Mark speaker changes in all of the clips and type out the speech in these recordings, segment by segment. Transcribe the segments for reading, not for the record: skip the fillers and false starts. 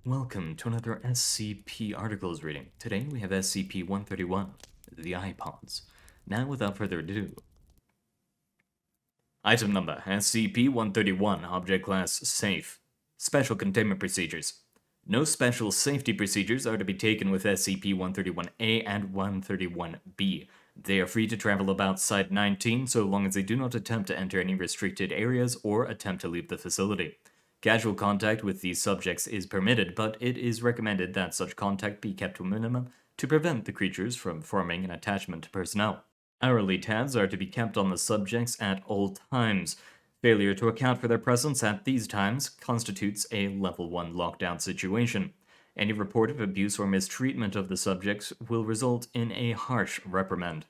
Speaker 1: Welcome to another SCP articles reading. Today we have SCP-131, the iPods. Now without further ado. Item number, SCP-131, Object Class Safe. Special Containment Procedures. No special safety procedures are to be taken with SCP-131-A and 131-B. They are free to travel about Site-19 so long as they do not attempt to enter any restricted areas or attempt to leave the facility. Casual contact with these subjects is permitted, but it is recommended that such contact be kept to a minimum to prevent the creatures from forming an attachment to personnel. Hourly tabs are to be kept on the subjects at all times. Failure to account for their presence at these times constitutes a Level 1 lockdown situation. Any report of abuse or mistreatment of the subjects will result in a harsh reprimand.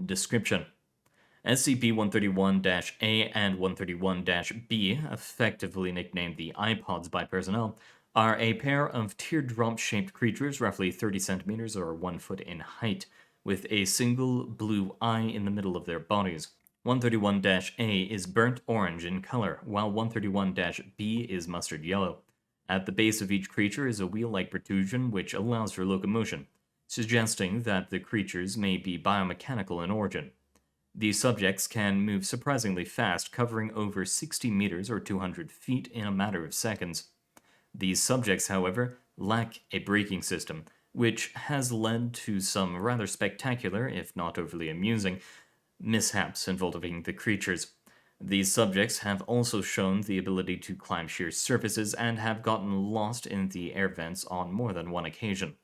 Speaker 1: Description: SCP-131-A and 131-B, effectively nicknamed the iPods by personnel, are a pair of teardrop-shaped creatures roughly 30 centimeters or 1 foot in height, with a single blue eye in the middle of their bodies. 131-A is burnt orange in color, while 131-B is mustard yellow. At the base of each creature is a wheel-like protrusion which allows for locomotion, suggesting that the creatures may be biomechanical in origin. These subjects can move surprisingly fast, covering over 60 meters or 200 feet in a matter of seconds. These subjects, however, lack a braking system, which has led to some rather spectacular, if not overly amusing, mishaps involving the creatures. These subjects have also shown the ability to climb sheer surfaces and have gotten lost in the air vents on more than one occasion.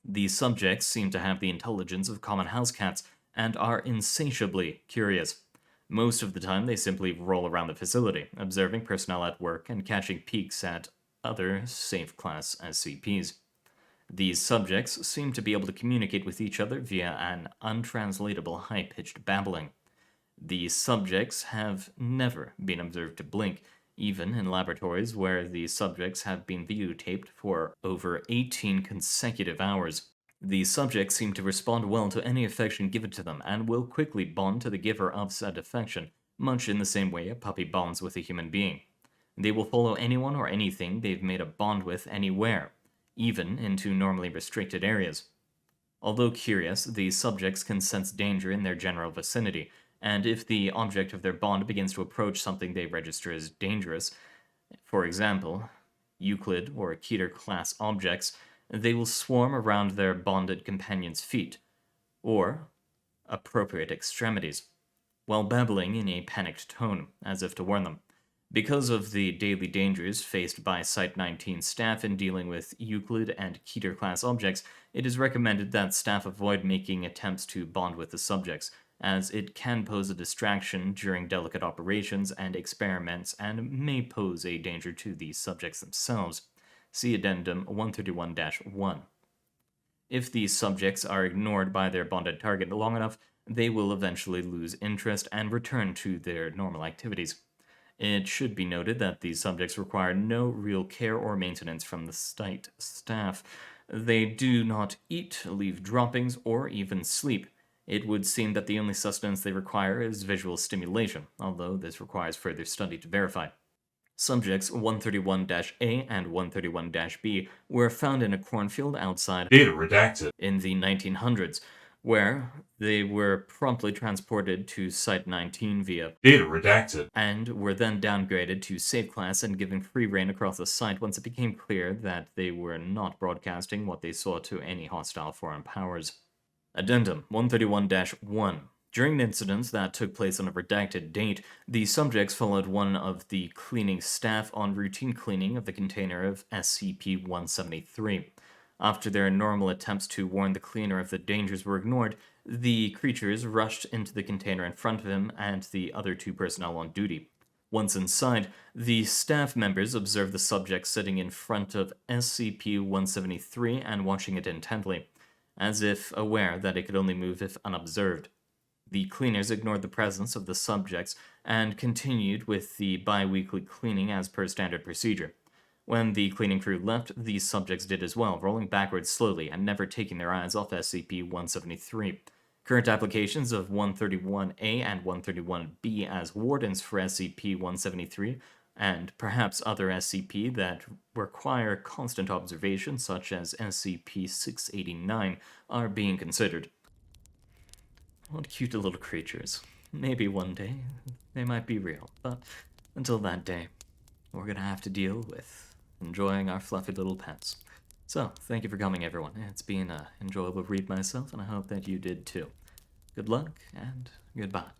Speaker 1: These subjects seem to have the intelligence of common house cats and are insatiably curious. Most of the time they simply roll around the facility, observing personnel at work and catching peeks at other safe-class SCPs. These subjects seem to be able to communicate with each other via an untranslatable high-pitched babbling. These subjects have never been observed to blink, even in laboratories where the subjects have been videotaped for over 18 consecutive hours. These subjects seem to respond well to any affection given to them and will quickly bond to the giver of said affection, much in the same way a puppy bonds with a human being. They will follow anyone or anything they've made a bond with anywhere, even into normally restricted areas. Although curious, these subjects can sense danger in their general vicinity, and if the object of their bond begins to approach something they register as dangerous, for example, Euclid or Keter-class objects, they will swarm around their bonded companion's feet, or appropriate extremities, while babbling in a panicked tone, as if to warn them. Because of the daily dangers faced by Site-19 staff in dealing with Euclid and Keter-class objects, it is recommended that staff avoid making attempts to bond with the subjects, as it can pose a distraction during delicate operations and experiments and may pose a danger to the subjects themselves. See Addendum 131-1. If these subjects are ignored by their bonded target long enough, they will eventually lose interest and return to their normal activities. It should be noted that these subjects require no real care or maintenance from the site staff. They do not eat, leave droppings, or even sleep. It would seem that the only sustenance they require is visual stimulation, although this requires further study to verify. Subjects 131-A and 131-B were found in a cornfield outside
Speaker 2: Data redacted
Speaker 1: in the 1900s, where they were promptly transported to Site-19 via
Speaker 2: data redacted
Speaker 1: and were then downgraded to Safe Class and given free rein across the site once it became clear that they were not broadcasting what they saw to any hostile foreign powers. Addendum 131-1. During incidents that took place on a redacted date, the subjects followed one of the cleaning staff on routine cleaning of the container of SCP-173. After their normal attempts to warn the cleaner of the dangers were ignored, the creatures rushed into the container in front of him and the other two personnel on duty. Once inside, the staff members observed the subject sitting in front of SCP-173 and watching it intently, as if aware that it could only move if unobserved. The cleaners ignored the presence of the subjects and continued with the bi-weekly cleaning as per standard procedure. When the cleaning crew left, these subjects did as well, rolling backwards slowly and never taking their eyes off SCP-173. Current applications of 131-A and 131-B as wardens for SCP-173 and perhaps other SCP that require constant observation, such as SCP-689, are being considered. What cute little creatures. Maybe one day they might be real, but until that day, we're gonna have to deal with enjoying our fluffy little pets. So, thank you for coming, everyone. It's been an enjoyable read myself, and I hope that you did too. Good luck, and goodbye.